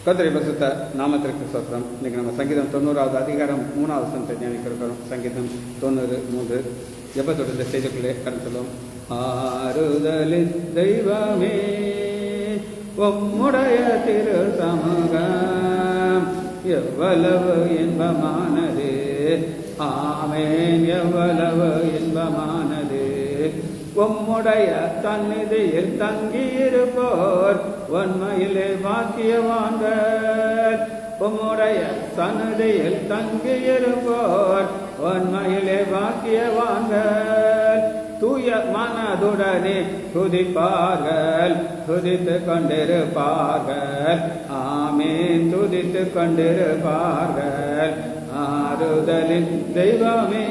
கர்த்தருடைய பரிசுத்த நாமத்திற்கு ஸ்தோத்திரம். இன்னைக்கு நம்ம சங்கீதம் 90வது அதிகாரம் 3வது வசனத்தை தியானிக்கிறோம். சங்கீதம் 90:3 ஜெபத்தோட செய்திக்குள்ளே கடந்துள்ளோம். ஆறுதலின் தெய்வமே உம்முடைய திரு சமூகம் எவ்வளவு இன்பமானது. ஆமென். எவ்வளவு இன்பமானது. உம்முடைய சந்நிதியில் தங்கியிருப்போர் உண்மையிலே பாக்கியவான்கள். உம்முடைய சந்நிதியில் தங்கியிருப்போர் உண்மையிலே பாக்கியவான்கள். தூய மனதுடனே துதிப்பார்கள், துதித்து கொண்டிருப்பார்கள். ஆமென். துதித்து கொண்டிருப்பார்கள். ஆறுதலின் தெய்வமே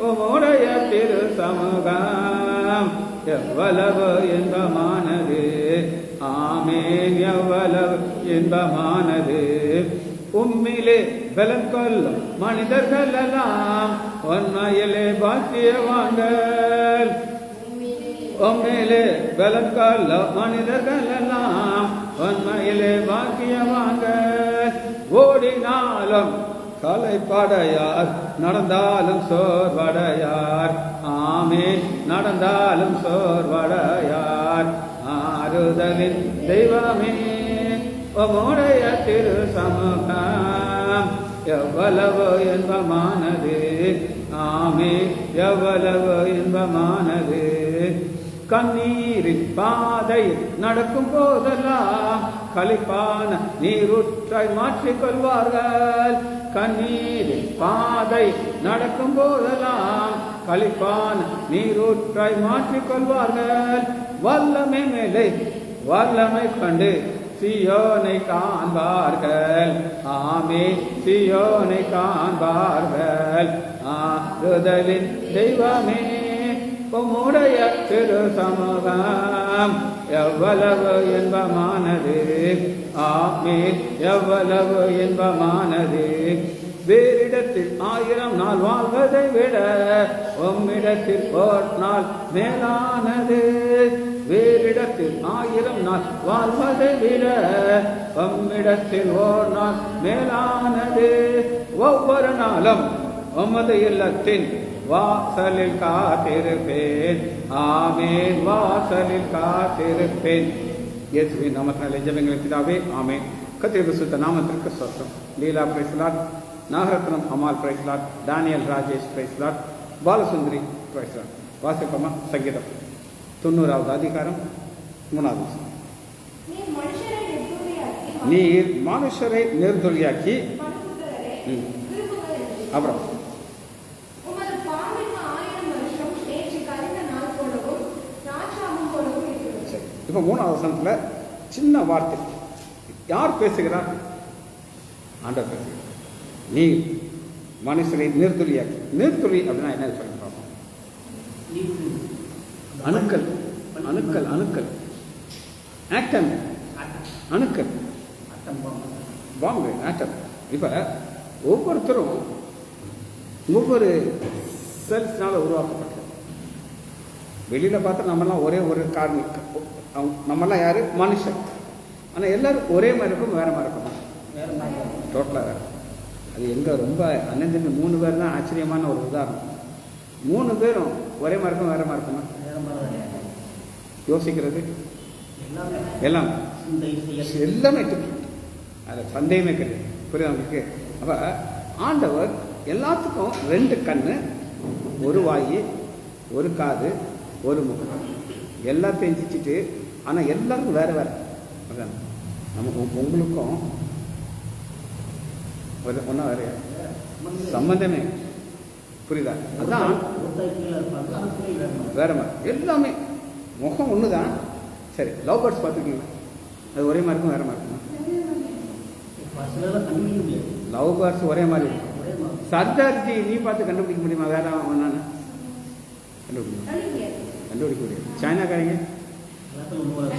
உம்முடைய திரு சமூகம் எவ்வளவு இன்பமானது. ஆமென். எவ்வளவு இன்பமானது. உம்மிலே பலன் கொள்ளும் மனிதர்கள் எல்லாம் உண்மையிலே பாக்கியவான்கள். உம்மிலே பலன் கொள்ளும் மனிதர்கள் எல்லாம் உண்மையிலே பாக்கியவான்கள். ஓடினாலும் களைப்படையார், நடந்தாலும் சோர்வடையார். ஆமென். நடந்தாலும் சோர்வடையார். ஆறுதலின் தெய்வமே உம்முடைய திரு சமூகம் எவ்வளவு இன்பமானது. ஆமென். எவ்வளவு இன்பமானது. கண்ணீரின் பாதையில் நடக்கும் போதெல்லாம் களிப்பான நீரூற்றை மாற்றிக்கொள்வார்கள். கண்ணீரின் பாதை நடக்கும் போதெல்லாம் களிப்பான நீரூற்றை மாற்றிக்கொள்வார்கள். வல்லமை மேலே வல்லமை கண்டு சியோனை காண்பார்கள். ஆமென். சியோனை காண்பார்கள். ஆறுதலின் தெய்வமே உம்முடைய திரு சமூகம் எவ்வளவு இன்பமானது. ஆமென். எவ்வளவு இன்பமானது. வேறிடத்தில் 1000 நாள் வாழ்வதை விட உம்மிடத்தில் ஓர் நாள் மேலானது. வேறிடத்தில் 1000 நாள் வாழ்வதை விட உம்மிடத்தில் ஓர் நாள் மேலானது. ஒவ்வொரு நாளும் உமது இல்லத்தின் வாசலில் காத்திருப்பேன். ஆமென். வாசலில் காத்திருப்பேன். இயேசுவின் நாமத்தினாலே ஜெபங்கள் பிதாவே. ஆமென். கர்த்தருடைய பரிசுத்த நாமத்திற்கு ஸ்தோத்திரம். லீலா price lord, Nagarathnam Amal praise lord, Daniel Rajesh praise lord, Balasundari praise lord. வாசிப்போமா? சங்கீதம் 90வது அதிகாரம் 3வது வசனம். நீர் மனுஷரை நிர்துளியாக்கி. அப்புறம் இப்ப 3வது வசனத்துல சின்ன வார்த்தை. யார் பேசுகிறார்? ஆண்டவர் பேசுகிறார். நீ மனுஷரை நிர்துளியாக்கி. நிர்துளி அப்படின்னா என்ன சொல்ல பார்ப்போம்? அணுக்கள், அணுக்கள், அணுக்கள், ஆட்டம், அணுக்கள், பாம்பு, ஆட்டம். இப்ப ஒவ்வொருத்தரும் ஒவ்வொரு செல்ஸ்னால உருவாக்கப்பட்டது. வெளியில பார்த்தா நம்மெல்லாம் ஒரே ஒரு காரணம். நம்மெல்லாம் யாரு? மனுஷன். ஆனா எல்லாரும் ஒரே மாதிரி இருக்கும், வேற மாதிரி இருக்குமா? டோட்டலா வேற. அது எங்க ரொம்ப அண்ணன் 3 பேர் தான் ஆச்சரியமான ஒரு உதாரணம். 3 பேரும் ஒரே மாதிரி இருக்கும், வேற மாதிரி இருக்குமா? யோசிக்கிறது எல்லாம் எல்லாமே அது சந்தேகமே கிடையாது. புரியுது உங்களுக்கு? அப்ப ஆண்டவர் எல்லாத்துக்கும் 2 கண்ணு, ஒரு வாயு, ஒரு காது, ஒரு முகம், எல்லாத்தையும் செஞ்சுட்டு. ஆனா எல்லாருக்கும் வேற வேற. நமக்கு உங்களுக்கும் ஒன்னா வேற சம்பந்தமே. புரியுதா? அதான் வேற மாதிரி. எல்லாமே முகம் ஒண்ணுதான். சரி, லவ் பேர்ட்ஸ் பார்த்துருக்கீங்களா? அது ஒரே மாதிரி இருக்கும், வேற மாதிரி இருக்குமா? லவ் பேர்ட்ஸ் ஒரே மாதிரி இருக்கும். சர்தார்ஜி நீ பார்த்து கண்டுபிடிக்க முடியுமா? வேற ஒன்னான்னு கண்டுபிடிக்க முடியாது. சைனாக்காரங்க,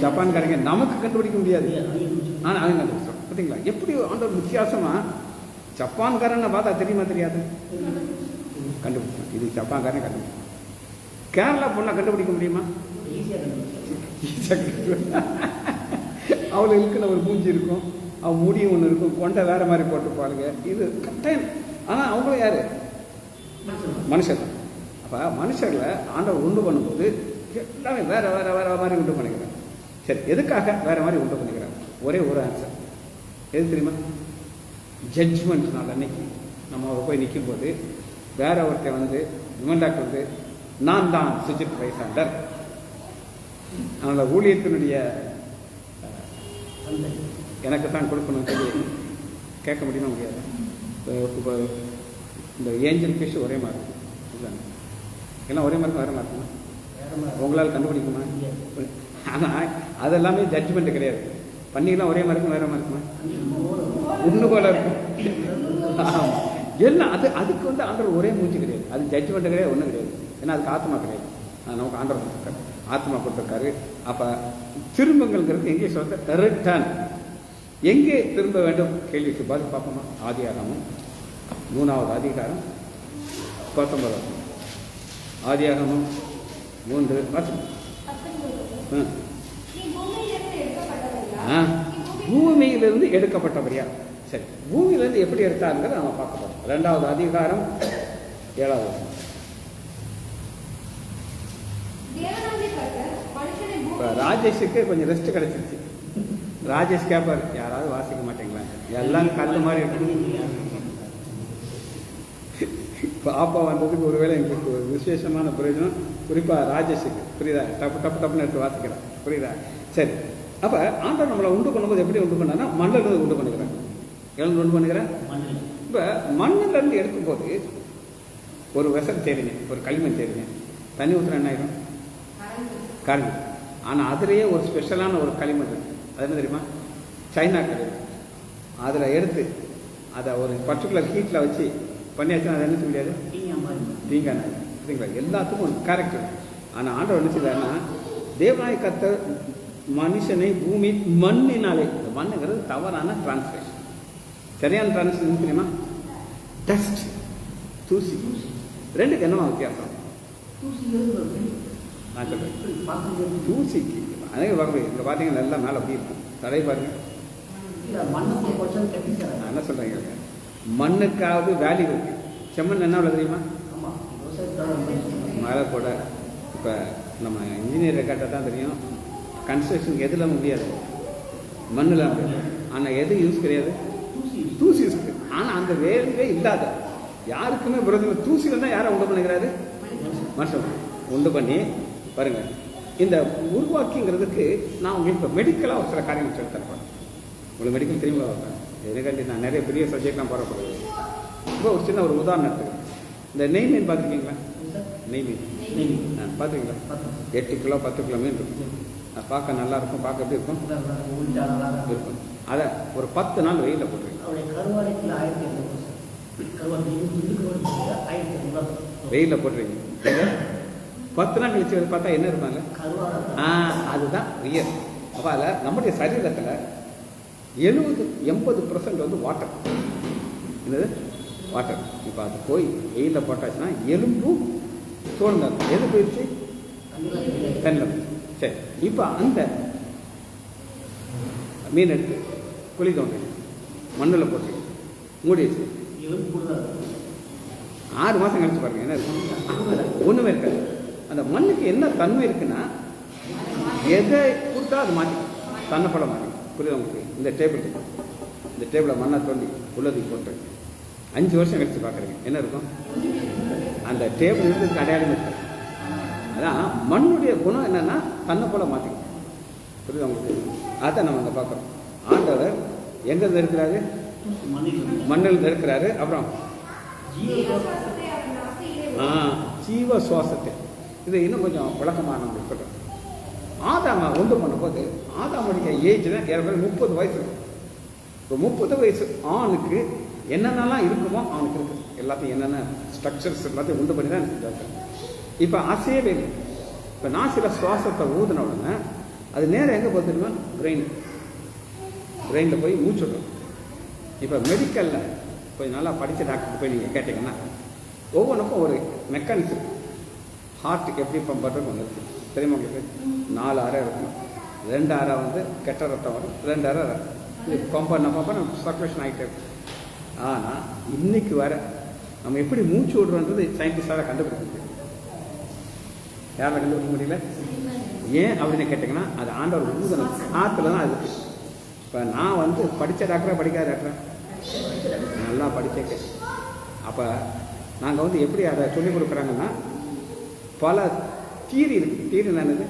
ஜப்பான்காரங்க நமக்கு கண்டுபிடிக்க முடியாது. ஆனா அவங்க கண்டுபிடிச்சோம். பார்த்தீங்களா எப்படி ஆண்டவர் வித்தியாசமா? ஜப்பான்காரனை பார்த்தா தெரியுமா? தெரியாது. கண்டுபிடிச்சோம். இது ஜப்பான்காரன் கண்டுபிடிச்சோம். கேரளா பொண்ணை கண்டுபிடிக்க முடியுமா? அவளுக்கு ஒரு மூஞ்சி இருக்கும், அவன் முடியும் ஒன்று இருக்கும், கொண்டை வேறு மாதிரி போட்டுருப்பாளுங்க. இது கட்டாயம். ஆனால் அவங்களும் யார்? மனுஷர் தான். அப்போ மனுஷர்களை ஆண்டவர் உண்டு பண்ணும்போது எல்லாமே வேறு வேறு வேறு மாதிரி உண்டு பண்ணிக்கிறாங்க. சரி, எதுக்காக வேறு மாதிரி உண்டு பண்ணிக்கிறாங்க? ஒரே ஒரு ஆன்சர் எது தெரியுமா? ஜட்ஜ்மெண்ட் நாள் அன்னைக்கு நம்ம அவர் போய் நிற்கும் போது வேற ஒருத்தர் வந்து விமன் டாக்டர் வந்து நான் தான் சுஜித் வைசாண்டர், அந்த ஊழியத்தினுடைய எனக்கு தான் கொடுக்கணும்னு சொல்லி கேட்க முடியுமா? முடியாது. இப்போ இந்த ஏஞ்சல் ஃபிஷ் ஒரே மாதிரி இருக்கும், எல்லாம் ஒரே மாதிரி வேற மாதிரி இருக்குமா? உங்களால் கண்டுபிடிக்குமா? ஆனால் அதெல்லாமே ஜட்ஜ்மெண்ட் கிடையாது. பன்னிலாம் ஒரே மாதிரி இருக்கும், வேற மாதிரி இருக்குமா? ஒன்று போல இருக்கும். எல்லாம் அதுக்கு வந்து ஆண்டவர் ஒரே மூச்சு கிடையாது. அது ஜட்ஜ்மெண்ட் கிடையாது, ஒன்றும் கிடையாது. ஏன்னா அதுக்கு ஆத்மா கிடையாது. நமக்கு ஆண்டவர் கொடுத்துருக்காரு, ஆத்மா கொடுத்துருக்காரு. அப்போ திரும்புங்கள்ங்கிறது எங்கே சொல்ல ரிட்டர்ன், எங்கே திரும்ப வேண்டும் கேள்விக்கு பதில் பார்ப்போமா? ஆதியாகமம் 3வது அதிகாரம் 19. ஆதியாகமம் 3 பூமியிலிருந்து எடுக்கப்பட்டவரியா? சரி, பூமியிலிருந்து எப்படி எடுத்தாருங்கிறத நம்ம பார்க்க போறோம். 2வது அதிகாரம் 7வது. இப்போ ராஜேஷுக்கு கொஞ்சம் ரெஸ்ட் கிடைச்சிருச்சு. ராஜேஷ் கேப்பார், யாராவது வாசிக்க மாட்டீங்களா? எல்லாம் கல்லு மாதிரி இருக்கு. பாப்பா வந்ததுக்கு ஒருவேளை எங்களுக்கு ஒரு விசேஷமான பிரயோஜனம், குறிப்பாக ராஜேஷுக்கு. புரியுதா? டப்பு டப்பு டப்புன்னு எடுத்து வாசிக்கிறான். புரியுதா? சரி, அப்போ ஆண்டவர் நம்மளை உண்டு பண்ணும்போது எப்படி உண்டு பண்ணான்னா மண்ணிலிருந்து உண்டு பண்ணிக்கிறேன். எவ்வளோ உண்டு பண்ணுகிறேன்? இப்போ மண்ணிலிருந்து எடுக்கும்போது ஒரு வெசல் தேடிங்க, ஒரு களிமண் தேடிங்க, தண்ணி ஊற்றுற என்ன ஆயிடும்? கரைஞ்சி. ஆனால் அதுலேயே ஒரு ஸ்பெஷலான ஒரு களிமண் இருக்குது. அது என்ன தெரியுமா? சைனா களிமண். அதில் எடுத்து அதை ஒரு பர்டிகுலர் ஹீட்டில் வச்சு பண்ணியாச்சுன்னா அது என்ன செய்ய முடியாது? தீங்கான. சரிங்களா? எல்லாத்துக்கும் ஒரு கேரக்டர். ஆனால் ஆண்டவர் என்ன செய்தாருன்னா, தேவநாய கர்த்தர் மனுஷனை பூமி மண்ணினாலே, இந்த மண்ணுங்கிறது தவறான டிரான்ஸ்லேஷன். சரியான டிரான்ஸ்லேஷன் தெரியுமா? டஸ்ட், தூசி. ரெண்டுக்கு என்னவா வித்தியாசம்? நான் சொல்றேன், தூசிக்கு அதே வரல. இங்கே பார்த்தீங்கன்னா எல்லாம் மேலே அப்படி இருக்கும். தடை பாருங்க. நான் என்ன சொல்றேங்க, மண்ணுக்காவது வேல்யூ இருக்கு. செம்மண் என்ன தெரியுமா? மேலே கூட இப்போ நம்ம இன்ஜினியரை கேட்டால் தான் தெரியும், கன்ஸ்ட்ரக்ஷனுக்கு எதில் முடியாது, மண்ணில் முடியாது. ஆனால் எது யூஸ் கிடையாது? தூசி யூஸ் கிடையாது. ஆனால் அந்த வேலையே இல்லாத யாருக்குமே விரோதம். தூசியில் தான் யாரை உண்டு பண்ணுகிறாரு? மனுஷன் உண்டு பண்ணி பாருங்க. இந்த உருவாக்கிங்கிறதுக்கு நான் உங்களுக்கு இப்போ மெடிக்கலாக ஒரு சில காரியங்கள் சொல்லி தரப்பேன். உங்களுக்கு மெடிக்கல் தெரியுமா? எனக்காண்டி நான் நிறைய பெரிய சப்ஜெக்ட்லாம் போடக்கூடாது. இப்போ ஒரு சின்ன ஒரு உதாரணத்துக்கு, இந்த நெய் மீன் பார்த்துருக்கீங்களா? நெய் மீன் பார்த்துருக்கீங்களா? 8 கிலோ 10 கிலோ மீன் இருக்கும். அது பார்க்க நல்லா இருக்கும். பார்க்க எப்படி இருக்கும்? இருக்கும். அதை ஒரு 10 நாள் வெயிலில் போட்டுருக்கீங்க. வெயிலில் போட்டுருக்கீங்க. 10 நாள் கழிச்சு பார்த்தா என்ன இருப்பாங்க? அதுதான் உயர். அப்போ அதில் நம்முடைய சரீரத்தில் 70-80% வந்து வாட்டர். என்னது? வாட்டர். இப்போ அது போய் வெயிலில் போட்டாச்சுன்னா எலும்பும் தோணும். எது போயிடுச்சு? தண்ணி. சரி, இப்போ அந்த மீன் எடுத்து குழி தோண்டி மண்ணில் போட்டு மூடிடுச்சு. 6 மாதம் கழிச்சு பாருங்க என்ன இருக்கும்? ஒன்றுமே இருக்காது. அந்த மண்ணுக்கு என்ன தன்மை இருக்குன்னா, எதை கொடுத்தா அது மாற்றிக்கும், தன்னைப்பட மாற்றிக்கும். புரியுது உங்களுக்கு? இந்த டேபிளை மண்ணை தோண்டி உள்ளதுக்கு போட்டு 5 வருஷம் கழிச்சு பார்க்குறீங்க என்ன இருக்கும்? அந்த டேபிள் இருக்கிறதுக்கு அடையாளம் இருக்காது. அதான் மண்ணுடைய குணம் என்னன்னா, தன்னை போல மாற்றிக்கும். புரியுது உங்களுக்கு? அதை நம்ம அங்கே பார்க்குறோம். ஆண்டவர் எங்கே இருக்கிறாரு? மண்ணில் இருக்கிறாரு. அப்புறம் ஜீவ சுவாசத்தை, இது இன்னும் கொஞ்சம் விளக்கமாக நம்ம சொல்கிறோம். ஆதாமை உண்டு பண்ணும்போது ஆதாமுடைய ஏஜ்ல ஏற்கனவே 30 வயசு இருக்கும். இப்போ 30 வயசு ஆணுக்கு என்னென்னலாம் இருக்குமோ அவனுக்கு இருக்கு. எல்லாத்தையும் என்னென்ன ஸ்ட்ரக்சர்ஸ் எல்லாத்தையும் உண்டு பண்ணி தான் செஞ்சாங்க. இப்போ அசையவே இல்லை. இப்போ நான் சில சுவாசத்தை ஊதின உடனே அது நேரம் எங்கே பார்த்துருமா? பிரெயினில் போய் மூச்சுடும். இப்போ மெடிக்கலில் கொஞ்சம் நல்லா படித்த டாக்டர் போய் நீங்கள் கேட்டிங்கன்னா ஒவ்வொன்றுக்கும் ஒரு மெக்கானிக்ஸ். ஹார்ட்டுக்கு எப்படி பம்ப் பண்ணுறது ஒன்று இருக்குது தெரியுமா உங்களுக்கு? 4 அறை இருக்கும். 2 அறை வந்து கெட்ட ரத்தம் வரும், 2 அறை பம்பம் சர்க்குலேஷன் ஆகிட்டே இருக்கும். ஆனால் இன்னைக்கு வர நம்ம எப்படி மூச்சு விடுறோன்றது சயின்டிஸ்டால் கண்டுபிடிக்க முடியும். யாரால் கண்டுபிடிக்க முடியல? ஏன் அப்படின்னு கேட்டிங்கன்னா அது ஆண்டவர் ஊதணும் காற்றுல தான் அது. இப்போ நான் படித்த டாக்டராக படிக்காத டாக்டரா? நல்லா படித்தேன். அப்போ நாங்கள் எப்படி அதை சொல்லிக் கொடுக்குறாங்கன்னா பல தீரி இருக்குது. தீரி என்னது?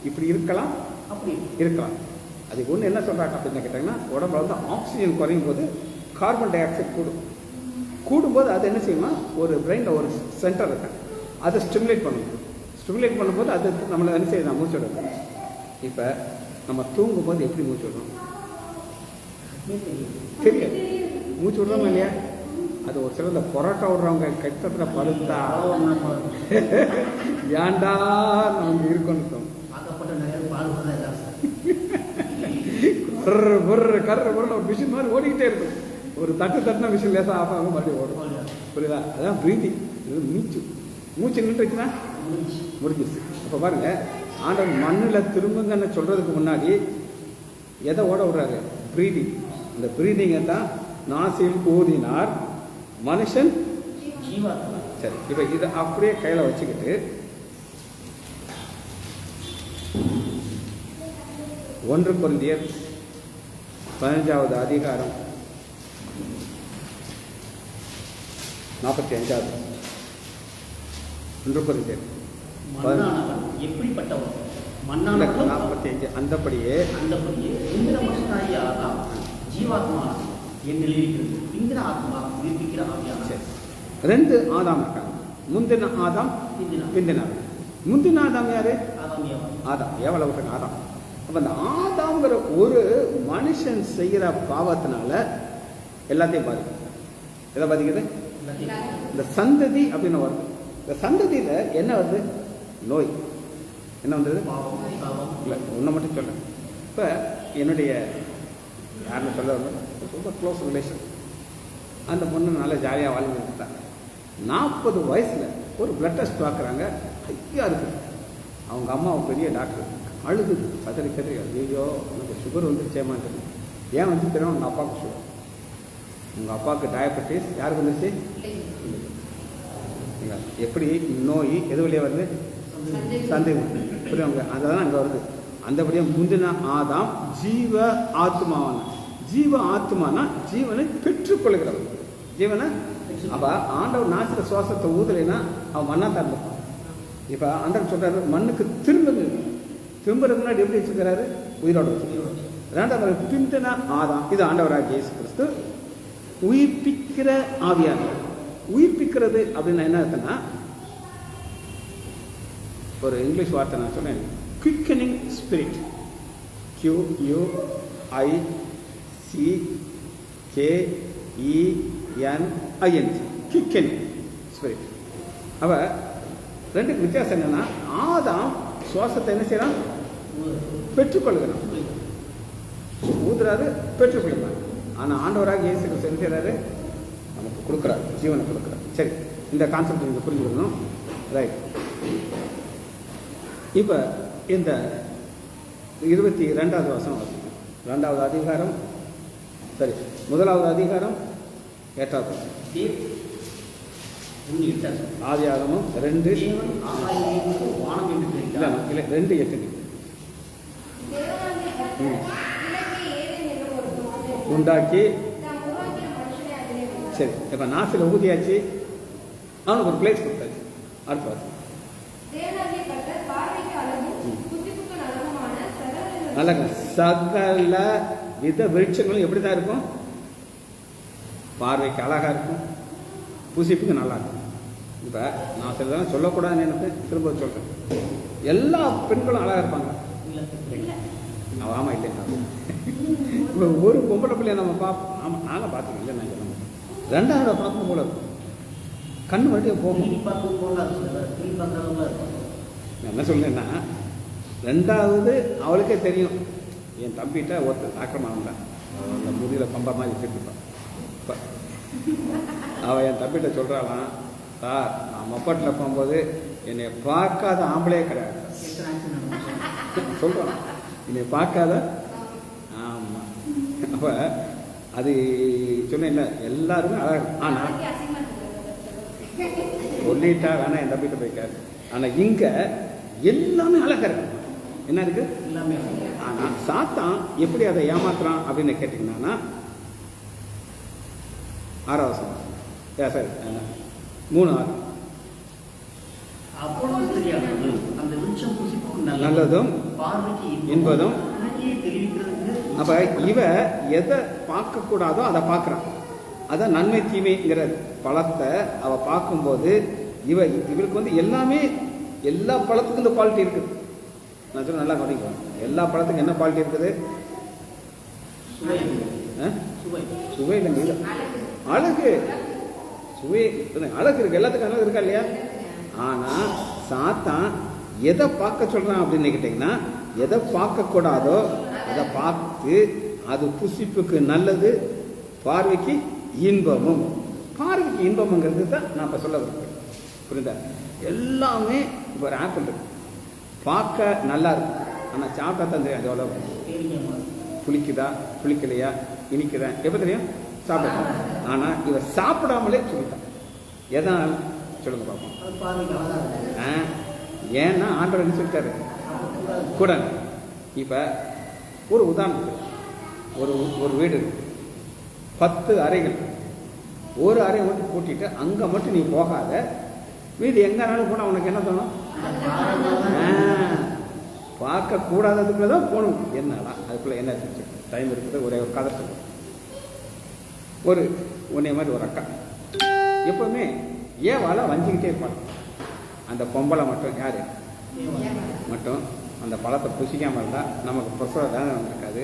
இப்படி இருக்கலாம், அப்படி இருக்கலாம். அதுக்கு ஒன்று என்ன சொல்கிறாங்க அப்படின்னு கேட்டாங்கன்னா, உடம்புல ஆக்சிஜன் குறையும் போது கார்பன் டை ஆக்சைடு கூடும்போது அது என்ன செய்யுமா, ஒரு பிரெயினில் ஒரு சென்டர் இருக்கு, அதை ஸ்டிமுலேட் பண்ணும்போது அது நம்மளை என்ன செய்யணும், மூச்சு விடணும். இப்போ நம்ம தூங்கும்போது எப்படி மூச்சு விடணும் தெரியாது. மூச்சு விடுறோம் இல்லையா? அது ஒரு சில இந்த பொரோட்டா விடுறவங்க கட்டத்தில் படுத்தா ஏண்டா நம்ம இருக்கணும். ஒரு மிஷின் மாதிரி ஓடிக்கிட்டே இருக்கும். ஒரு தட்டுனா மிஷின் லேசாக ஆஃப் ஆகும், மறுபடியும் ஓடும். புரியுதா? அதான் பிரீதிங். இது மூச்சு நின்றுச்சுன்னா முடிஞ்சிச்சு. அப்போ பாருங்க, ஆண்டவன் மண்ணில் திரும்புங்கன்னு சொல்றதுக்கு முன்னாடி எதை ஓட விடுறாரு? பிரீதிங். இந்த பிரீதிங்கை தான் நாசில் ஊதினார் மனுஷன். சரி, இப்போ இதை அப்படியே கையில் வச்சுக்கிட்டு 1 கொரிந்தியர் 15வது அதிகாரம் 45வது. 1 கொரிந்தியர் எப்படிப்பட்டவர்? 45. அந்தபடியே ஜீவாத்மா என்னில் இருக்கிறது, பிந்தின ஆத்மா உயிர்ப்பிக்கிற ஆவியான. சரி, 2 ஆதாம் இருக்காங்க. முந்தின ஆதாம், பிந்தின ஆதாம். முந்தின ஆதாம் யாரு? ஆதாம். எவ்வளவு ஆதாம். அப்ப அந்த ஆதாம்ங்கிற ஒரு மனுஷன் செய்கிற பாவத்தினால எல்லாத்தையும் பாதிக்கும். எதை பாதிக்குது? இந்த சந்ததி அப்படின்னு வருது. இந்த சந்ததியில என்ன வருது? நோய். என்ன வந்தது? இல்லை, ஒன்றை மட்டும் சொல்றேன். இப்ப என்னுடைய யாருன்னு சொல்ல ரொம்ப க்ளோஸ் ரிலேஷன், அந்த பொண்ணு நல்லா ஜாலியாக வாழ்ந்துட்டாங்க. 40 வயசுல ஒரு பிளட் டெஸ்ட் பார்க்குறாங்க, ஐயா இருக்குது. அவங்க அம்மா பெரிய டாக்டர், அழுது கதறி ஐயோ எனக்கு சுகர் வந்துருச்சேமான்னு. ஏன் வந்து தெரியும்? உங்கள் அப்பாவுக்கு சுகர், உங்கள் அப்பாவுக்கு டயபெட்டிஸ். யாருக்கு வந்துருச்சு? எப்படி நோய் எது வழியாக வருது? சந்தேகம். புரியுங்க? அதெல்லாம் அங்கே வருது. அந்தபடியாக முந்தின ஆதாம் ஜீவ ஆத்மாவான. ஜீவ ஆத்மானா ஜீவனை பெற்றுக்கொள்கிறவன். ஜீவனை அப்ப ஆண்டவர் நாசிர சுவாசத்தை ஊதலைன்னா அவன் மண்ணா தான் இருப்பான். இப்ப ஆண்டவர் சொல்றாரு, மண்ணுக்கு திரும்புறதுக்கு முன்னாடி எப்படி வச்சுக்கிறாரு? உயிரோட வச்சுக்கிறாரு. 2வது பிந்தின ஆதாம், இது ஆண்டவராக இயேசு கிறிஸ்து உயிர்ப்பிக்கிற ஆவியான. உயிர்ப்பிக்கிறது அப்படின்னா என்ன இருக்குன்னா, ஒரு இங்கிலீஷ் வார்த்தை நான் சொன்னேன், quickening spirit. QUICKENING, quickening spirit. அவ 2க்கு வித்தியாசம் என்னன்னா, ஆதாம் சுவாசத்தை என்ன செய்யறான்? பெற்றுக்கொள்கிறான். ஊதுறாரு, பெற்றுக்கொள்கிறான். ஆனா ஆண்டவராக இயேசு கிறிஸ்து என்ன செய்யறாரு? நமக்கு கொடுக்குறாரு, ஜீவனை கொடுக்குறாரு. சரி, இந்த கான்செப்ட் நீங்க புரிஞ்சுக்கணும். ரைட். இப்ப இந்த 22வது வசனம் வாசிக்கும். 2வது அதிகாரம், சரி, 1வது அதிகாரம் 8வது ஆதியாகமம் 2 இல்லை 2:8 உண்டாக்கி. சரி, இப்ப நாசில ஊதியாச்சு, அவனுக்கு ஒரு பிளேஸ் கொடுத்தாச்சு. அடுத்த வாசம் நல்ல சகல வித விருட்சங்களும் எப்படிதான் இருக்கும்? பார்வைக்கு அழகா இருக்கும், புசிப்புக்கு நல்லா இருக்கும். இப்ப நான் சிலதான் சொல்லக்கூடாதுன்னு எனக்கு திரும்ப சொல்றேன். எல்லா பெண்களும் அழகா இருப்பாங்க. ஆமா இல்லைங்க, ஒரு பொம்பளை பிள்ளைய நம்ம பார்ப்போம். ஆமா, நானும் பார்த்துக்கேன். இல்லை நான் சொல்ல 2வது பார்க்கும் போல இருக்கும். கண்ணு மறுபடியும் போகும். என்ன சொல்லேன்னா, 2வது அவளுக்கே தெரியும், என் தம்பிகிட்ட ஒருத்தர் ஆக்கிரமணம் தான், அந்த முடியல பம்பா மாதிரி வச்சுருப்பான். அவள் என் தம்பிகிட்ட சொல்கிறாளாம், சார் நான் மொப்பட்டில் போகும்போது என்னை பார்க்காத ஆம்பளையே கிடையாது சொல்கிறான். என்னை பார்க்காத, ஆமாம் அப்போ அது சொன்னேன்ல எல்லாருமே அழகு. ஆனால் சொல்லிட்டா வேணா என் தம்பிட்டு போய்க்காரு. ஆனால் இங்கே எல்லாமே அழகாக இருக்கு. என்ன இருக்கு எல்லாமே. ஆனால் சாத்தான் எப்படி அதை ஏமாத்துறான் அப்படின்னு கேட்டிங்கன்னா 6வது வசனம் சரி 3:6 அப்பொழுது தெரியாமல் அந்த விருட்சம் புசிப்புக்கு நல்லதும் பார்வைக்கு என்பதும். தெரிவிக்கிறதுக்கு. அப்ப இவ எதை பார்க்கக்கூடாதோ அதை பார்க்குறான். அதான் நன்மை தீமைங்கிற பழத்தை அவ பார்க்கும்போது இவருக்கு வந்து எல்லாமே எல்லா பழத்துக்கும் இந்த குவாலிட்டி இருக்குது. நான் சொல்ல நல்லா கவனிக்கலாம். எல்லா பழத்துக்கும் என்ன குவாலிட்டி இருக்குது? சுவை இல்லைங்க, அழகு. சுவை அழகு இருக்கு, எல்லாத்துக்கும் அழகு இருக்கா இல்லையா? ஆனா சாத்தான் எதை பார்க்க சொல்றான் அப்படின்னு கேட்டீங்கன்னா, எதை பார்க்கக்கூடாதோ அதை பார்த்து அது புசிப்புக்கு நல்லது, பார்வைக்கு இன்பமும். பார்வைக்கு இன்பம்ங்கிறது தான் நான் இப்போ சொல்ல விரும்புகிறேன். புரியுதா? எல்லாமே இப்போ ஒரு ஆப்பிள் இருக்கு, பார்க்க நல்லா இருக்கு, ஆனால் சாப்பிட்டா தான் தெரியும் அது எவ்வளோ புளிக்குதா புளிக்கலையா இனிக்குதா எப்போ தெரியும்? சாப்பிட்டா. ஆனால் இவ சாப்பிடாமலே சொல்லிட்டான். எதனால் சொல்லுங்க பார்ப்போம். ஏன்னா ஆண்டவர் என்ன சொல்லிட்டாரு கூட. இப்போ ஒரு உதாரணத்துக்கு ஒரு வீடு 10 அறைகள், ஒரு அறை மட்டும் கூட்டிட்டு அங்கே மட்டும் நீ போகாத, வீடு எங்கனாலும் போனால் உனக்கு என்ன தோணும்? பார்க்கக்கூடாததுக்குள்ள தான் போகணும். என்னடா அதுக்குள்ளே என்ன டைம் இருக்குது? ஒரே ஒரு கதை சொல்லு. உன்னை மாதிரி ஒரு அக்கா எப்பவுமே ஏவால வஞ்சிக்கிட்டே இருப்பாங்க. அந்த பொம்பளை மட்டும் யாரு மட்டும் அந்த பழத்தை புசிக்காமல் இருந்தால் நமக்கு பிரசவ வேதனை வந்திருக்காது,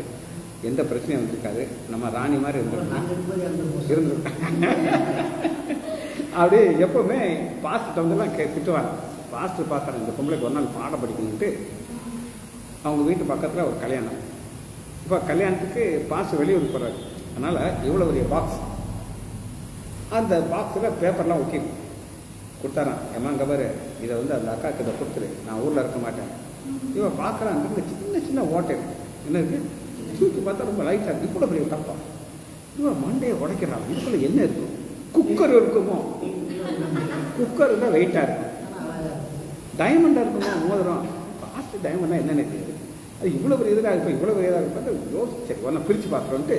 எந்த பிரச்சனையும் வந்திருக்காது, நம்ம ராணி மாதிரி இருந்திருக்கோம். அப்படி எப்பவுமே பாஸ்டர் வந்துலாம் திட்டுவாங்க. பாஸ்டர் பார்த்தாங்க இந்த பொம்பளைக்கு ஒரு நாள் பாடம் படிக்கணுன்ட்டு அவங்க வீட்டு பக்கத்தில் ஒரு கல்யாணம். இப்போ கல்யாணத்துக்கு பாஸ்டர் வெளியூர் போகிறாரு. அதனால் இவ்வளோ பெரிய பாக்ஸ், அந்த பாக்ஸில் பேப்பர்லாம் ஒட்டி கொடுத்தாரான். ஏமா கபரு இதை வந்து அந்த அக்காவுக்கு இதை கொடுத்துரு, நான் ஊரில் இருக்க மாட்டேன். இவன் பார்க்குறான், அங்கே சின்ன சின்ன ஓட்டை என்ன இருக்குது, தூக்கி பார்த்தா ரொம்ப லைட்டாக இருக்குது. இவ்வளோ பெரிய தப்பா இவன் மண்டையை உடைக்கிறான். இதுக்குள்ள என்ன இருக்கும்? குக்கர் இருக்குமோ? குக்கர் தான் வெயிட்டாக இருக்கும். டைமண்டாக இருக்குமோ மோதிரம்? பாஸ்ட் டைமண்டாக என்னென்ன தெரியுது? அது இவ்வளோ பெரிய இதாக இருக்கும், இவ்வளோ பெரிய இதாக இருக்கும். யோசிச்சு ஒன்றை பிரித்து பார்க்குறோன்ட்டு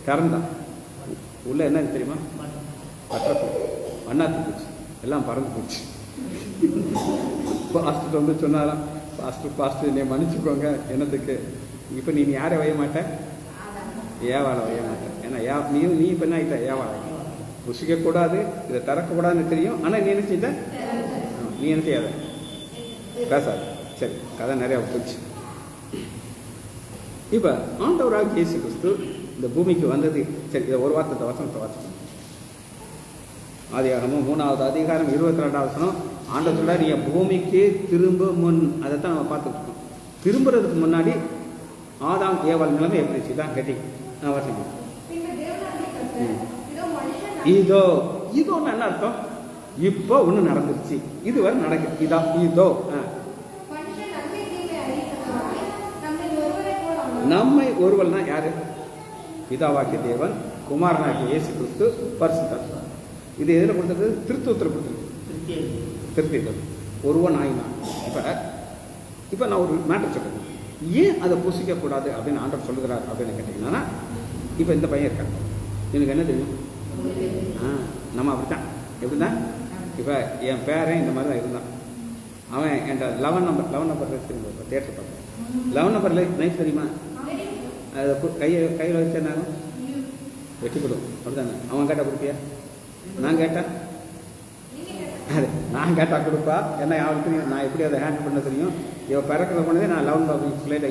திறந்தான். உள்ள என்ன தெரியுமா? பட்டப்பூ, வண்ணாத்து பூச்சி எல்லாம் பறந்து போச்சு. பாஸ்டர் வந்து சொன்னாராம், பாஸ்டர் நீ மன்னிச்சுக்கோங்க, என்னத்துக்கு இப்போ நீ யாரை வைய மாட்டேன்? ஏவாளை வைய மாட்டேன். ஏன்னா நீ இப்போ என்ன ஆகிட்ட? ஏவாளை புசிக்கக்கூடாது, இதை திறக்கக்கூடாதுன்னு தெரியும். ஆனால் நீ என்ன செய்த? நீ என்ன செய்யாத, பேசாது. சரி, கதை நிறையா போச்சு. இப்போ ஆண்டவராக இயேசு கிறிஸ்து இந்த பூமிக்கு வந்தது. சரி, இதை ஒரு வார்த்தை வசனத்தை வாசிக்கணும். ஆதியாகமம் 3வது அதிகாரம் 22வது வசனம். ஆண்டவர் சொல்றார், நீ பூமிக்கு திரும்ப முன். அதைத்தான் நம்ம பார்த்துட்டு இருக்கோம். திரும்புறதுக்கு முன்னாடி ஆதாம் ஏவாள் நிலைமை எப்படி தான் கேட்டி நான் வாசிக்கணும். இதோ இதோன்னு என்ன அர்த்தம்? இப்போ ஒன்று நடந்துருச்சு, இதுவரை நடக்குது. இதோ நம்மை ஒருவல் தான் யாரு? பிதாவாகிய தேவன், குமாரனாகிய இயேசு கிறிஸ்து, பரிசுத்தர். இது எதில் கொடுத்தது? திருத்துவத்தில் கொடுத்தது. திருத்தம் ஒருவன் ஆயினான். இப்போ நான் ஒரு மேட்டர் சொல்றேன். ஏன் அதை புசிக்கக்கூடாது அப்படின்னு ஆண்டவர் சொல்லுகிறார் அப்படின்னு கேட்டீங்கன்னா, இப்போ இந்த பையன் இருக்காங்க, எனக்கு என்ன தெரியும்? நம்ம அப்படித்தான். எப்படிதான்? இப்போ என் பேரன் இந்த மாதிரி தான் இருந்தான். அவன் என்கிட்ட 11 நம்பர் தெரியுமா? இப்போ தேட்டர் பார்த்தேன். 11 நம்பரில் நைட் தெரியுமா? அதை கையில் வச்சு என்ன வெட்டி கொடுக்கும். அப்படித்தானே? அவன் கேட்டால் கொடுப்பியா? நான் கேட்டேன், நான் கேட்டால் கொடுப்பா. ஏன்னா அவனுக்கு தெரியும் நான் எப்படி அதை ஹேண்டில் பண்ண தெரியும். இவன் பிறக்கிற போனதே நான் 11 ஸ்லைட்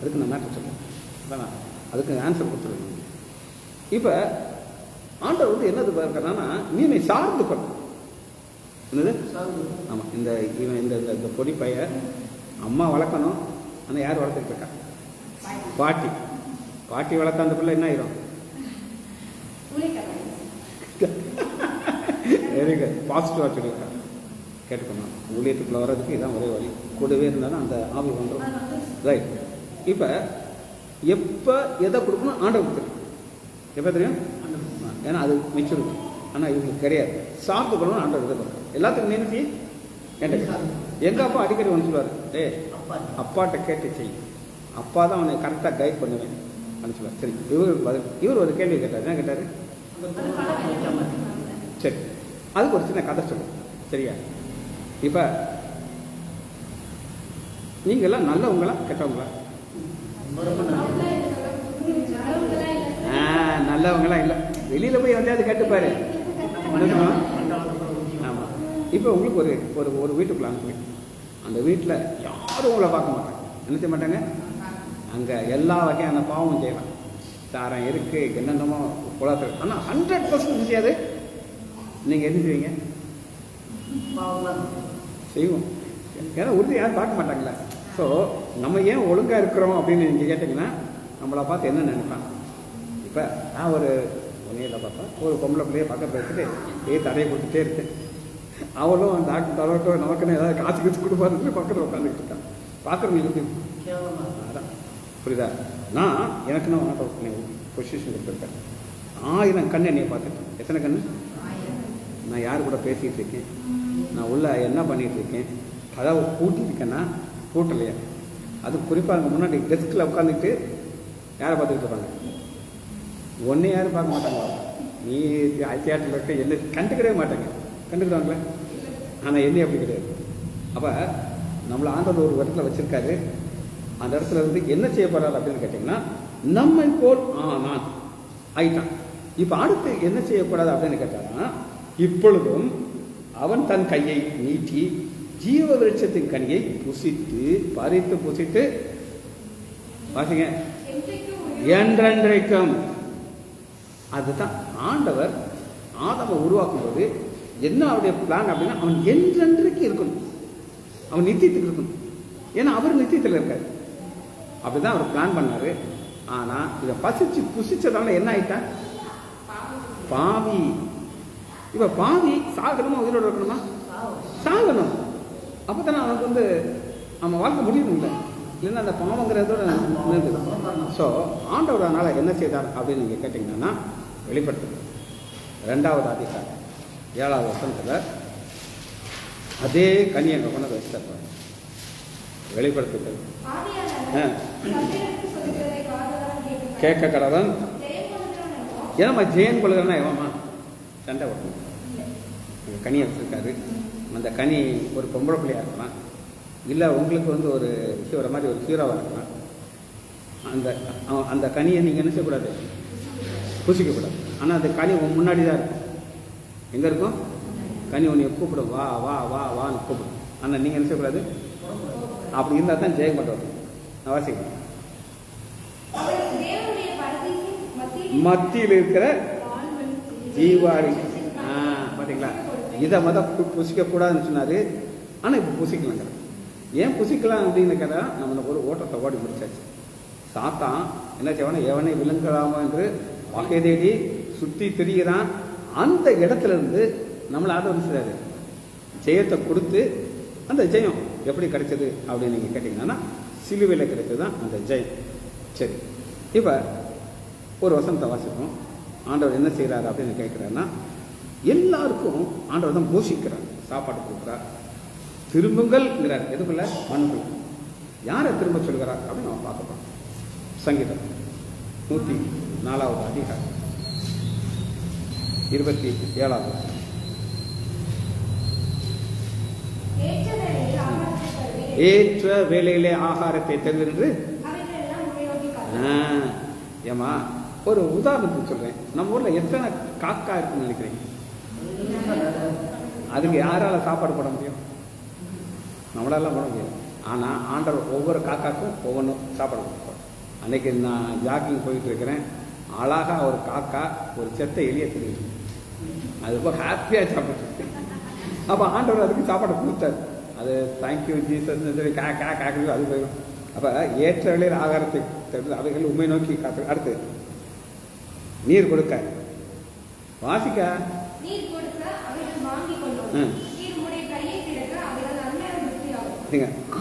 அதுக்கு நான் மேட்டர் சொல்லுவேன். அதான் அதுக்கு ஆன்சர் கொடுத்துருவேன். இப்போ ஆண்டவர் வந்து என்னது பார்க்கறான்னா, நீ சார்ந்து கொள்ள. என்னது? ஆமாம். இவன் இந்த பொடி பைய அம்மா வளர்க்கணும். ஆனால் யார் வளர்த்துட்டு இருக்கா? பாட்டி. பாட்டி வளர்த்த அந்த பிள்ளை என்ன ஆயிரும்? வெரி குட், பாசிட்டிவாக சொல்லியிருக்காங்க. கேட்டுக்கணும். ஊழியத்துக்குள்ள வர்றதுக்கு இதான் ஒரே வழி. கூடவே இருந்தாலும் அந்த ஆவி வந்துடும். ரைட். இப்போ எப்போ எதை கொடுக்கணும் ஆண்டவர் கொடுத்துருக்கு. எப்போ தெரியும்? ஏன்னா அது மெச்சூரிட்டி. ஆனால் இவங்களுக்கு கிடையாது. சாப்பிட்டு கொள்ளணும் ஆண்டவர் இதை கொடுக்கும். எல்லாத்துக்கும் நினைச்சி என்கிட்ட எங்கள் அப்பா அடிக்கடி ஒன்று சொல்லுவார், அப்பாட்ட கேட்டு செய், அப்பா தான் அவனை கரெக்டாக கைட் பண்ணுவேன் அப்படின்னு சொல்லுவார். சரி, இவர் ஒரு கேள்வி கேட்டார். என்ன கேட்டார்? சரி, அதுக்கு ஒரு சின்ன கதை சொல்லுவோம். சரியா? இப்போ நீங்கள்லாம் நல்லவங்களா கெட்டவங்களா? நல்லவங்களா இல்லை. வெளியில் போய் வந்து அது கேட்டுப்பாரு. ஆமாம். இப்போ உங்களுக்கு ஒரு ஒரு ஒரு வீட்டுக்குள்ள அனுப்பி, அந்த வீட்டில் யாரும் உங்களை பார்க்க மாட்டாங்க. என்ன செய்ய மாட்டாங்க? அங்கே எல்லா வகையான பாவமும் செய்யலாம். சாரம் இருக்குது, என்னென்னமோ குளத்தில். ஆனால் 100% செய்யாது. நீங்கள் என்ன செய்வீங்க? செய்வோம். ஏன்னா உறுதி யாரும் பார்க்க மாட்டாங்களே. ஸோ நம்ம ஏன் ஒழுங்காக இருக்கிறோம் அப்படின்னு நீங்கள் கேட்டிங்கன்னா நம்மளை பார்த்து என்ன நினைப்பாங்க? இப்போ நான் ஒரு ஒன்றையில் பார்த்தா ஒரு பொம்பளை பிள்ளையை பக்கத்தில் வச்சுட்டு தடையை கொடுத்துட்டே இருக்கேன். அவளும் அந்த டாக்டர் தரட்டும் நமக்குன்னு ஏதாவது காசு கீச்சு கொடுப்பாருன்னு பக்கத்தில் உட்காந்துக்கிட்டு இருக்கான். பார்க்குறவங்களுக்கு அதான் புரியுதா? நான் எனக்குன்னு ஆட்டோ பொசிஷன் கொடுத்துருக்கேன். 1000 கண் என்னையை பார்த்துட்டேன். எத்தனை கண்? நான் யார் கூட பேசிகிட்டு இருக்கேன், நான் உள்ள என்ன பண்ணிகிட்டு இருக்கேன், அதாவது கூட்டியிருக்கேன்னா கூட்டலையா. அது குறிப்பாக அங்கே முன்னாடி டெஸ்கில் உட்காந்துக்கிட்டு யாரை பார்த்துக்கிட்டு இருப்பாங்க? ஒன்றே யாரும் பார்க்க மாட்டாங்க. நீ தியேட்டரில் இருக்க என்ன கண்டுக்கிடவே மாட்டாங்க. கண்டுக்கிடுவாங்களே. ஆனால் என்ன அப்படி கிடையாது. அப்போ நம்மளை ஆண்டவர் ஒரு இடத்துல வச்சுருக்காரு. அந்த இடத்துல இருந்து என்ன செய்ய போகிறாரு அப்படின்னு கேட்டிங்கன்னா, நம்மை போல் நான் ஆயிட்டான். இப்போ அடுத்து என்ன செய்யக்கூடாது அப்படின்னு கேட்டாங்கன்னா, இப்பொழுதும் அவன் தன் கையை நீட்டி ஜீவ விருட்சத்தின் கனியை புசித்து பறித்து புசித்து வாசிங்க என்றென்றைக்கும். அதுதான் ஆண்டவர் ஆதாமை உருவாக்கும் போது என்ன அவருடைய பிளான் அப்படின்னா, அவன் என்றென்றைக்கு இருக்கணும், அவன் நித்தியத்துக்கு இருக்கணும். ஏன்னா அவர் நித்தியத்தில் இருக்காரு. அப்படிதான் அவர் பிளான் பண்ணாரு. ஆனா இதை பசிச்சு புசிச்சதால என்ன ஆயிட்டான்? பாவி. இப்ப பாவி சாகணுமா உயிரோடு இருக்கணுமா? சாகணும். அப்பதானே அவனுக்கு வந்து நம்ம வாழ்க்கை முடியணும். இல்லை இல்லைன்னா அந்த பாவங்கிறதோட. ஸோ ஆண்டவர் அதனால என்ன செய்தார் அப்படின்னு நீங்க கேட்டீங்கன்னா, வெளிப்படுத்து 2வது அதிகாரம் 7வது வசனத்தில் அதே கனியை கொண்டு வச்சுருப்பாங்க. வெளிப்படுத்துகிறது கேட்க கடவன். ஏன்னா ஜெயன் கொள்கிறன்னா எவமா சண்டை ஓட்டணும். கனியை வச்சுருக்காரு. அந்த கனி ஒரு பொம்பளை பிள்ளையாக இருக்கலாம், இல்லை உங்களுக்கு வந்து ஒரு ஹீரோ மாதிரி ஒரு ஹீரோவாக இருக்கலாம். அந்த அந்த கனியை நீங்கள் என்ன செய்யக்கூடாது? புசிக்கக்கூடாது. ஆனால் அந்த கனி முன்னாடி தான் இருக்கும். எங்கே இருக்கும்? கனி உன்னை கூப்பிடும், வா வா வா வான்னு கூப்பிடும். ஆனால் நீங்கள் என்ன செய்யக்கூடாது? அப்படி இருந்தால் தான் ஜெயம் பண்ணுறது. நான் வாசிக்கிறேன். மத்தியில் இருக்கிற ஜீவாரி. பார்த்தீங்களா? இதை புசிக்கக்கூடாதுன்னு சொன்னார். ஆனால் இப்போ புசிக்கலாங்க. ஏன் புசிக்கலாம் அப்படின்னு கேட்டால், நம்ம ஒரு ஓட்டத்தை ஓடி முடிச்சாச்சு. சாத்தான் என்ன செய்வானா, எவனை விழுங்கலாமோ என்று வகை தேடி சுற்றி திரிகிறான். அந்த இடத்துல இருந்து நம்மளை ஆதரவு செய்றாரு. ஜெயத்தை கொடுத்து, அந்த ஜெயம் எப்படி கிடைச்சது அப்படின்னு நீங்கள் கேட்டிங்கன்னா, சிலுவையில் கிடைச்சது தான் அந்த ஜெயம். சரி, இப்போ ஒரு வசனத்தை வாசிப்போம். ஆண்டவர் என்ன செய்கிறார் அப்படின்னு கேட்குறாருன்னா, எல்லாருக்கும் ஆண்டவர் தான் போஷிக்கிறார், சாப்பாடு கொடுக்குறார். திரும்புங்கள்ங்கிறார். எதுக்குள்ள? மண்ணுக்குள்ள. யாரை திரும்ப சொல்கிறார் அப்படின்னு நம்ம பார்க்கலாம். சங்கீதம் 104வது அதிகாரம் 27வது. ஏற்ற வேலையிலே ஆகாரத்தை தருவென்று. ஏமா ஒரு உதாரணத்துக்கு சொல்றேன். நம்ம ஊர்ல எத்தனை காக்கா இருக்குன்னு நினைக்கிறீங்க? அதுக்கு யாரால சாப்பாடு போட முடியும்? நம்மளால போட முடியும். ஆனா ஆண்டவர் ஒவ்வொரு காக்காக்கும் ஒவ்வொன்றும் சாப்பாடு கொடுப்பார். அன்னைக்கு நான் ஜாக்கிங் போயிட்டு இருக்கிறேன். அழகா ஒரு காக்கா ஒரு செத்த எலியை தெரியும். அது ரொம்ப ஹாப்பியா சாப்பிட்டு. அப்ப ஆண்டவர் அதுக்கு சாப்பாடு கொடுத்தாரு. அது தேங்க்யூ ஜீசஸ் சொல்லி காக்கு அது போயிடும். அப்ப ஏற்ற வேளையில் ஆகாரத்தை தருவது அவைகள் உண்மை நோக்கி காத்து. அடுத்து நீர் கொடுக்க வாசிக்க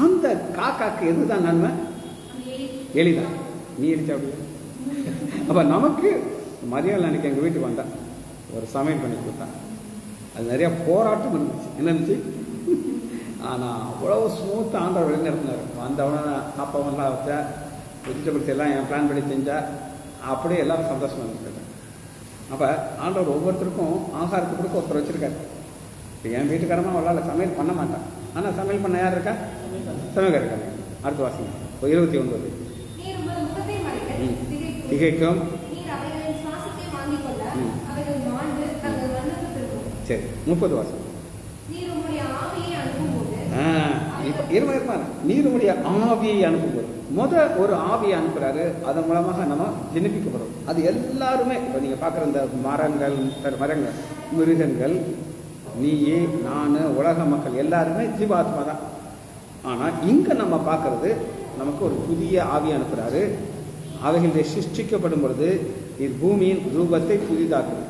அந்த காக்காக்கு எதுதான் நன்மை? எலிதான். நீ அடிச்சா அப்படியா? அப்போ நமக்கு மரியாதை அன்னைக்கு எங்கள் வீட்டுக்கு வந்தா ஒரு சமையல் பண்ணி கொடுத்தான். அது நிறையா போராட்டம் இருந்துச்சு. என்ன இருந்துச்சு? ஆனால் அவ்வளோ ஸ்மூத்தாக ஆண்டவர் வழிநடத்தினார். வந்தவொடனே அப்பவெல்லாம் வச்சா வெஜிடபிள்ஸ் எல்லாம் என் பிளான் பண்ணி செஞ்சா அப்படியே எல்லாரும் சந்தோஷமாக இருந்துட்டாங்க. அப்போ ஆண்டவர் ஒவ்வொருத்தருக்கும் ஆகாரத்துக்கு கொடுக்க ஒருத்தர் வச்சுருக்காரு. இப்போ என் வீட்டுக்காரமாக அவளால் சமையல் பண்ண மாட்டான். ஆனால் சமையல் பண்ண யார் இருக்கா? சமையல் இருக்காங்க. அடுத்த வாசிங்க 29. திகைக்கும். சரி 30 வாசம். இருப்பாரு. நீருடைய ஆவியை அனுப்பும்போது ஒரு ஆவியை அனுப்புறாரு. அதன் மூலமாக நம்ம ஜெனிப்பிக்கப்படும். அது எல்லாருமே இப்போ நீங்க பார்க்குற இந்த மரங்கள் மிருகங்கள், நீயே நான் உலக மக்கள் எல்லாருமே ஜீவாத்மா தான். ஆனால் இங்கே நம்ம பார்க்கறது நமக்கு ஒரு புதிய ஆவி அனுப்புகிறாரு. அவைகளுடைய சிருஷ்டிக்கப்படும் பொழுது இது பூமியின் ரூபத்தை புதிதாக்குது.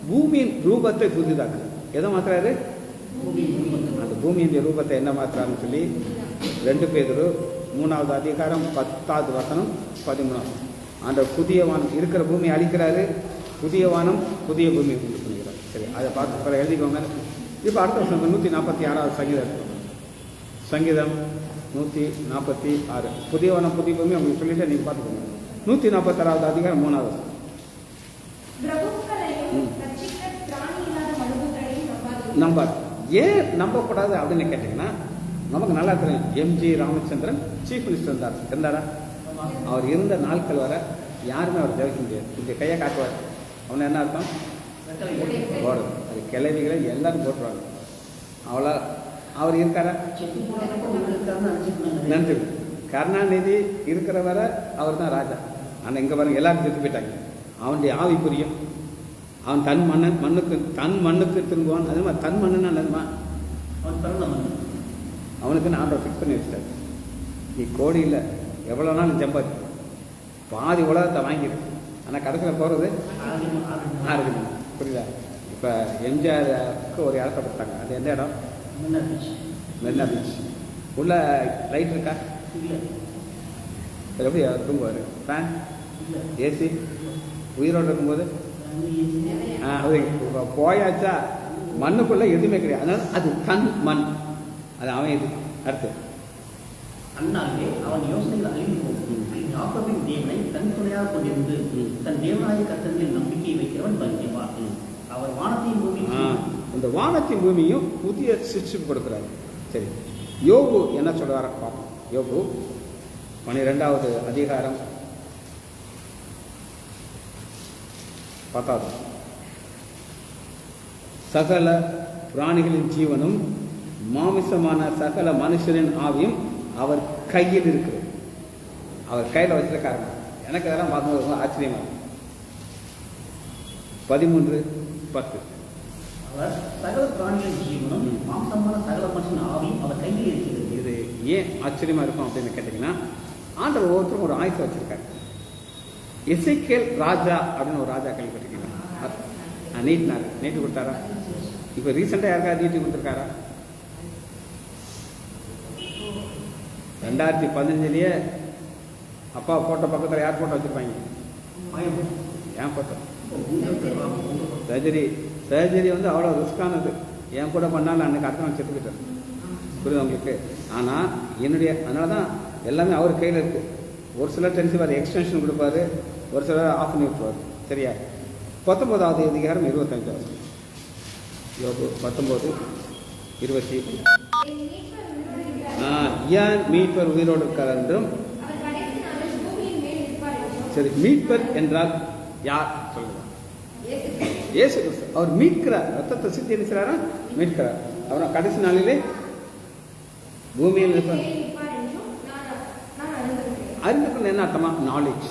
பூமியின் ரூபத்தை புதிதாக்குது. எதை மாத்துறாரு? அந்த பூமியின் ரூபத்தை என்ன மாத்துறாருன்னு சொல்லி 2 பேதுரு 3வது அதிகாரம் 10வது வசனம் 13. அந்த புதிய வானம் இருக்கிற பூமியை அழிக்கிறாரு. புதிய வானம் புதிய பூமியை கொண்டு பண்ணுகிறார். சரி, அதை பார்த்து எழுதிக்கோங்க. இப்போ அடுத்த வருஷம் 146வது சங்கீதம் 146 புதிய வனம் புதிய பூமி உங்களுக்கு சொல்லிட்டு நீங்கள் பார்த்துக்கோங்க. 146வது அதிகாரம் 3வது. நம்பார். ஏன் நம்பக்கூடாது அப்படின்னு கேட்டீங்கன்னா, நமக்கு நல்லா தெரியும். எம்ஜி ராமச்சந்திரன் சீஃப் மினிஸ்டர் இருந்தாரா? அவர் இருந்த நாட்கள் வர யாருமே அவர் ஜெயிக்க முடியாது. இங்கே கையை காட்டுவார். அவனை என்ன அர்த்தம்? போடுறது. அது கிளவிகளை எல்லாரும் போட்டுருவாங்க. அவ்வளோ அவர் இருக்காரா? நன்றி. கருணாநிதி இருக்கிற வரை அவர் தான் ராஜா. ஆனால் இங்கே பாருங்க எல்லாரும் செத்து போயிட்டாங்க. அவனுடைய ஆவி புரியும். அவன் தன் மண்ணுக்கு திரும்புவான். அது மாதிரி தன் மண்ணுன்னா என்னதுமா? அவன் பிறந்த மண். அவனுக்குன்னு ஆண்டவர் ஃபிக்ஸ் பண்ணி வச்சுட்டாரு. நீ கோடி இல்லை எவ்வளோ நாள் ஜம்பாதி பாதி உலகத்தை வாங்கிடு. ஆனால் கடைசியில் போகிறது ஆறுது. புரியுதா? இப்போ எம்ஜிஆருக்கு ஒரு இடத்த கொடுத்தாங்க. அது எந்த இடம்? மெரினா பீச். உள்ள லைட் இருக்கா? எப்படி தூங்குவார்? Fan, AC. உயிரோடு இருக்கும்போது போயாச்சா மண்ணுக்குள்ள எதுவுமே கிடையாது. அதனால அது தன் மண். அது அவன் எது. அடுத்து அண்ணாலே அவன் யோசனைகள் அழிந்து போகும். யாக்கோபின் தேவனை தன் துணையாக கொண்டிருந்து தன் தேவனாய கர்த்தரில் நம்பிக்கை வைக்கிறவன் பாக்கியவான். அவர் வானத்தையும் பூமியும் இந்த வானத்தின் பூமியும் புதிய சிருஷ்டி கொடுக்கிறார். சரி, யோபு என்ன சொல்றாரு பார்ப்போம். யோபு 12வது அதிகாரம் 10வது. சகல பிராணிகளின் ஜீவனும் மாமிசமான சகல மனுஷனின் ஆவியும் அவர் கையில் இருக்கிறது. அவர் கையில் வச்சிருக்காரு. எனக்கு அதெல்லாம் பார்க்கும்போது ஆச்சரியமா 13:10. அவர் சகல பிராணிகளின் ஜீவனும் மாம்சமான சகல மனுஷன் ஆவியும் அவர் கையில் இருக்கிறது. இது ஏன் ஆச்சரியமா இருக்கும் அப்படின்னு கேட்டீங்கன்னா, ஆண்டவர் ஒவ்வொருத்தரும் ஒரு ஆயுசை வச்சிருக்காரு. எசேக்கியேல் ராஜா அப்படின்னு ஒரு ராஜா கேள்விப்பட்டிருக்கீங்களா? நீட்டு கொடுத்தாரா? இப்போ ரீசெண்டாக யாருக்காவது நீட்டு கொடுத்துருக்காரா? 2015 அப்பா போட்டோ பக்கத்தில் யார் போட்டோ வச்சுருப்பாங்க? ஏன் போட்டோ? சர்ஜரி வந்து அவ்வளோ ரிஸ்கானது. என் கூட பண்ணாலும் அன்றைக்கு அடுத்த நாள் செத்துக்கிட்டேன். புரியுது உங்களுக்கு? ஆனால் அதனால தான் எல்லாமே அவர் கையில் இருக்குது. ஒரு சிலர் டென்சிவார் எக்ஸ்டென்ஷன் கொடுப்பாரு, ஒரு சிலர் ஆஃப் பண்ணி விட்டுருவார். சரியா? 19வது அதிகாரம் 25. யோபு 19:20. ஏன் மீட்பர் உயிரோடு இருக்கார் என்றும். சரி, மீட்பர் என்றால் யார் சொல்லுங்க? இயேசு கிறிஸ்து. அவர் மீட்கிறார். ரத்தத்தை சித்தி இருக்கிறாரா? மீட்கிறார். அவர் கடைசி நாளிலே பூமியில் இருப்பார். அறிந்துக்கணும் என்ன அர்த்தமா? நாலேஜ்.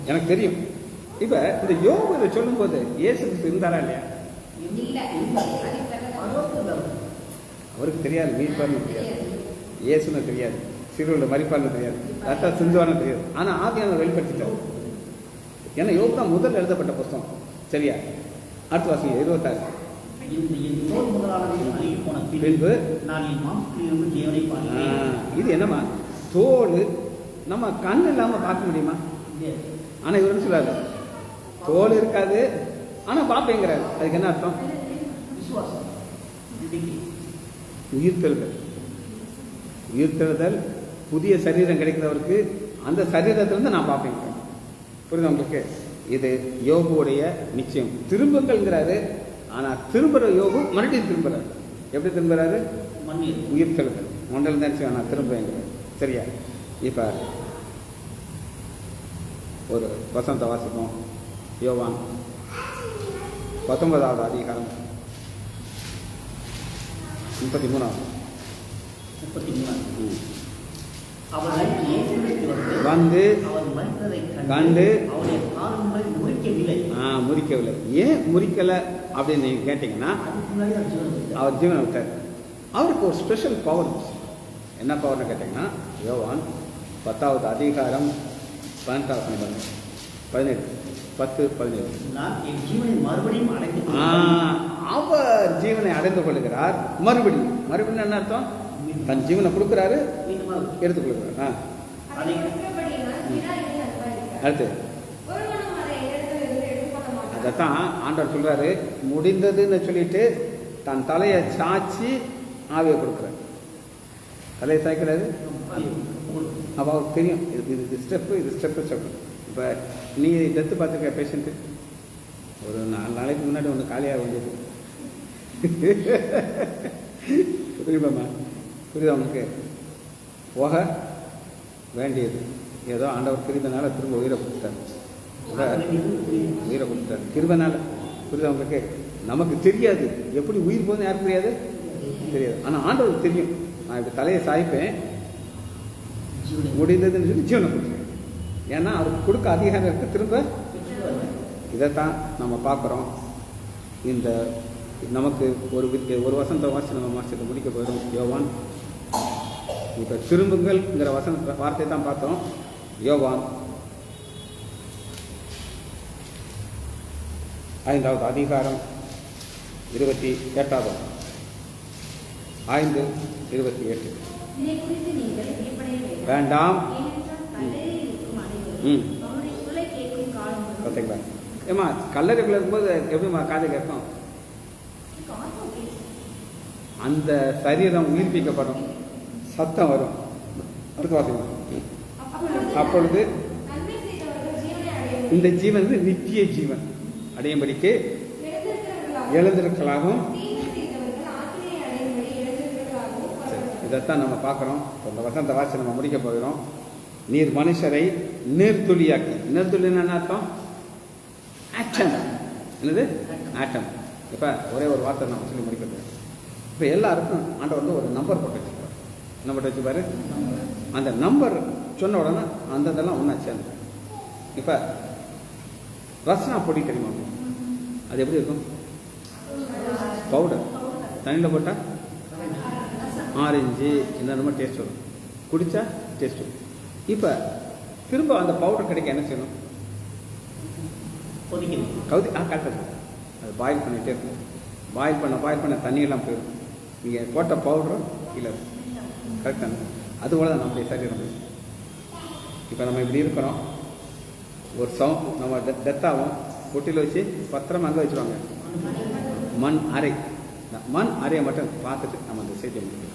எனக்கு தெரியும். இப்ப இந்த யோபு சொல்லும் போது இயேசு கிறிஸ்து இருந்தாரா இல்லையா? அவருக்கு தெரியாது. மீட்பார்னு தெரியாது, இயேசுன்னு தெரியாது, சிறுவில் மறிப்பார்னு தெரியாது, ரத்த சிந்துவார்னு தெரியாது. ஆனா ஆவியானவர் வெளிப்படுத்திட்டார். ஏன்னா யோபு தான் முதல் எழுதப்பட்ட புத்தகம். சரியா? அடுத்த வாசிங்க 26. பின்பு இது என்னமா? தோல் நம்ம கண் இல்லாமல் பார்க்க முடியுமா? Yes. ஆனால் இவர் என்ன சொல்றாரு? தோல் இருக்காது ஆனால் பார்ப்பேங்கிறாரு. அதுக்கு என்ன அர்த்தம்? விசுவாசம். நம்பிக்கை. உயிர்த்தெழுதல். உயிர்த்தெழுதல், புதிய சரீரம் கிடைக்கிறவருக்கு அந்த சரீரத்திலிருந்து நான் பார்ப்பேங்க. புரியுது உங்களுக்கு? இது யோகுடைய நிச்சயம். திரும்புங்கள்ங்கிறாரு, ஆனால் திரும்புகிற யோகு மறுபடியும் திரும்புறாரு. எப்படி திரும்புறாரு? மண்ணில். உயிர்த்தெழுதல். மண்டல் தான் நான் திரும்புவேங்கிறார். சரியா? இப்போ ஒரு வசந்த வாசிப்போம். யோவான் 19வது அதிகாரம் 33. அவரை இயேசுவிற்கு வந்து அவர் மரித்ததைக் கண்டு அவருடைய காலங்கள் முறிக்கவில்லை. முறிக்கவில்லை. ஏன் முறிக்கலை அப்படின்னு நீங்கள் கேட்டிங்கன்னா, அதுக்கு முன்னாடி அவர் ஜீவன் விட்டார். அவர் ஜீவனை விட்டார். அவருக்கு ஒரு ஸ்பெஷல் பவர். என்ன பவர்னு கேட்டிங்கன்னா, யோவான் 10வது அதிகாரம் 18 10-17. நான் என் ஜீவனை மறுபடியும் அடைந்து அவர் ஜீவனை அடைந்து கொள்கிறார். மறுபடியும் என்ன அர்த்தம்? தன் ஜீவனை கொடுக்குறாரு, எடுத்துக் கொள்கிறார். அடுத்து அதைத்தான் ஆண்டவர் சொல்றாரு, முடிந்ததுன்னு சொல்லிட்டு தன் தலையை சாய்ச்சி ஆவியை கொடுக்குறாரு. தலையை சாய்க்கிறாரு. அப்போ அவருக்கு தெரியும் இது ஸ்டெப்பு சொல்லணும். இப்போ நீ டெத்து பார்த்துருக்க பேஷண்ட்டு ஒரு 4 நாளைக்கு முன்னாடி ஒன்று காலியாக வேண்டியது. புரியுமாம்மா? புரியுதா உங்களுக்கு? போக வேண்டியது ஏதோ ஆண்டவர் கிருபைனால திரும்ப உயிரை கொடுத்தாரு. உயிரை கொடுத்தாரு கிருபைனால. புரியுதா உங்களுக்கு? நமக்கு தெரியாது எப்படி உயிர் போகுதுன்னு. யாருக்கு தெரியாது? தெரியாது. ஆனால் ஆண்டவருக்கு தெரியும். நான் இப்படி தலையை சாய்ப்பேன், முடிந்ததுன்னு சொல்லி ஜீவனை கொடுத்துருவேன். ஏன்னா அவருக்கு கொடுக்க அதிகாரம் இருக்கு. திரும்ப இதைத்தான் நம்ம பார்க்குறோம். இந்த நமக்கு ஒரு வசந்த வாசி நம்ம மாசத்தை முடிக்க போயிடும். யோவான் இப்போ திரும்புங்கள்ங்கிற வார்த்தை தான் பார்த்தோம். யோவான் 5வது அதிகாரம் 28. 5:28. வேண்டாம். பார்த்தீங்களா? ஏமா கல்லறைக்குள்ள இருக்கும்போது எப்படிமா காது கேட்கும்? அந்த சரீரம் உயிர்ப்பிக்கப்படும், சத்தம் வரும். அடுத்த வாசிக்கலாம். அப்பொழுது இந்த ஜீவன் நித்திய ஜீவன் அடையும்படிக்கு எழுந்திருக்கலாகும். இதைத்தான் நம்ம பார்க்குறோம். இந்த வசந்த வாசி நம்ம முடிக்க போகிறோம். நீர் மனுஷரை நீர்த்துளியாக்கி. நீர்த்துளின்னு என்ன அர்த்தம்? ஆக்ஷன். என்னது? ஆட்டம். இப்போ ஒரே ஒரு வார்த்தை நம்ம சொல்லி முடிக்க போகிறோம். இப்போ எல்லாருக்கும் ஆண்டவர் வந்து ஒரு நம்பர் போட்டு வச்சுப்பார். என்ன போட்டு வச்சுப்பாரு? அந்த நம்பர் சொன்ன உடனே அந்ததெல்லாம் ஒன்றா சேர்ந்து. இப்போ ரஸ்னா பொடி தெரியுமா? அது எப்படி இருக்கும்? பவுடர். தண்ணியில் போட்டால் ஆரஞ்சு என்னென்னமோ டேஸ்ட் வரும். குடித்தா டேஸ்ட் வரும். இப்போ திரும்ப அந்த பவுடர் கிடைக்க என்ன செய்யணும்? கரெக்டாக அது பாயில் பண்ணிகிட்டே இருக்கும். பாயில் பண்ண தண்ணியெல்லாம் போயிடும். நீங்கள் போட்ட பவுடரும் இல்லை. கரெக்டாக அதுபோல் தான் நம்முடைய சரீரம். இப்போ நம்ம இப்படி இருக்கிறோம். ஒரு நம்ம டெத்தாகும். பொட்டியில் வச்சு பத்திரமா அங்கே வச்சுருவாங்க. மண் அறையை மட்டும் பார்த்துட்டு நம்ம அந்த செய்தியை முடிக்கிறோம்.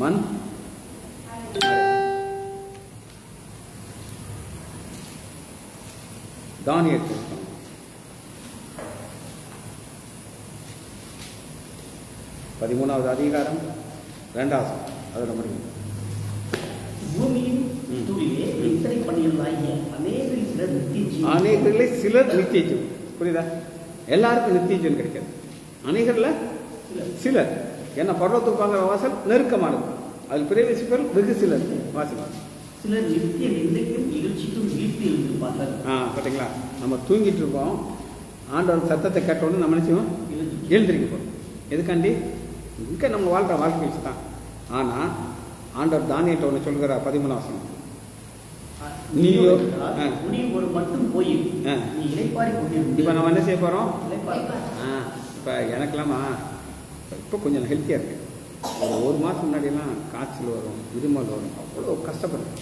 மண் தானியல் 13வது அதிகாரம் 2வது அதோட முடியும். பூமியின் துளியே இத்தனை பணிகளாகிய அநேகரில் சிலர் நித்திய ஜீவன். புரியுதா? எல்லாருக்கும் நித்திய ஜீவன் கிடைக்காது. அநேகரில் சிலர். ஏன்னா பர்வத்துக்கு வாங்குற வாசல் நெருக்கமானது. அதில் பிரவேசிப்பர் வெகு சிலர் வாசிப்பாங்க. சிலர் நித்திய நிந்தைக்கும் நிகழ்ச்சிக்கும் வீட்டில் இருப்பார்கள். பார்த்தீங்களா? நம்ம தூங்கிட்டு இருக்கோம். ஆண்டவர் சத்தத்தை கேட்டோன்னு நம்ம நினைச்சோம் எழுந்திருக்க போகிறோம். எதுக்காண்டி? இங்கே நம்ம வாழ்கிற வாழ்க்கை வச்சு தான். ஆனால் ஆண்டவர் தானியேல்ட்ட ஒன்று சொல்கிறார். 13ஆம் வசனம். நீயோ ஒரு மட்டும் போய் இப்போ நம்ம என்ன செய்ய போகிறோம்? இப்போ எனக்கெல்லாமா இப்போ கொஞ்சம் ஹெல்த்தியாக இருக்கு. ஒரு மாதம் முன்னாடியெல்லாம் காய்ச்சல் வரும், இருமல் வரும், அவ்வளோ கஷ்டப்படுறேன்.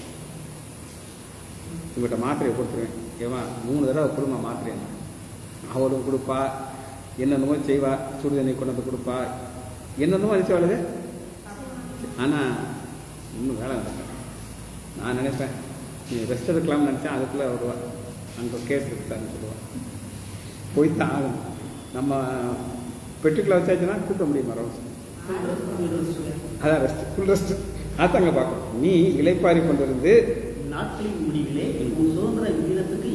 இவங்ககிட்ட மாத்திரையை கொடுத்துருவேன். ஏன் 3 தடவை கொடுமா மாத்திரை, அவளும் கொடுப்பா, என்னென்னமோ செய்வா, சுடு தண்ணி கொண்டு வந்து கொடுப்பா, என்னென்னமோ அழிச்சவாளுது. ஆனால் இன்னும் வேலை நடக்கும். நான் நினைப்பேன் நீ ரெஸ்ட் எடுக்கலாம்னு நினச்சேன், அதுக்குள்ளே வருவா, அங்கே கேஸ் எடுத்தான்னு சொல்லுவாள். போய்த்தான் ஆகணும். நம்ம பெட்டுக்குள்ளே வச்சாச்சுன்னா கூட்ட முடியுமா ரோஸ்? அதான் ரெஸ்ட், ஃபுல் ரெஸ்ட். அதாங்க பார்க்கணும். நீ இலைப்பாரி கொண்டிருந்து நாட்களின் முடிவிலே சுதந்திர வீரத்துக்கு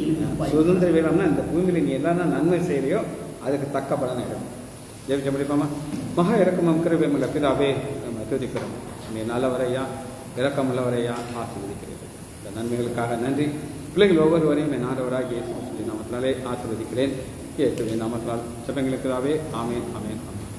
சுதந்திர வீரம்னா இந்த பூமியில் நீ என்னென்ன நன்மை செய்கிறியோ அதுக்கு தக்க பலனை எடுக்கும். ஜெபிக்க முடியுமா? மகா இறக்கமும் கிருபையுமுள்ள பிதாவே, நம்ம துதிக்கிறோம். நீ நல்லவரையா, இரக்கமுள்ளவரையா ஆசீர்வதிக்கிறீர்கள். இந்த நன்மைகளுக்காக நன்றி. பிள்ளைகள் ஒவ்வொருவரையும் என் ஆண்டவராகிய இயேசு நாமத்தினாலே ஆசீர்வதிக்கிறேன். இயேசுவின் நாமத்தால் ஜெபங்களுக்காகவே ஆமென், ஆமென், ஆமென்.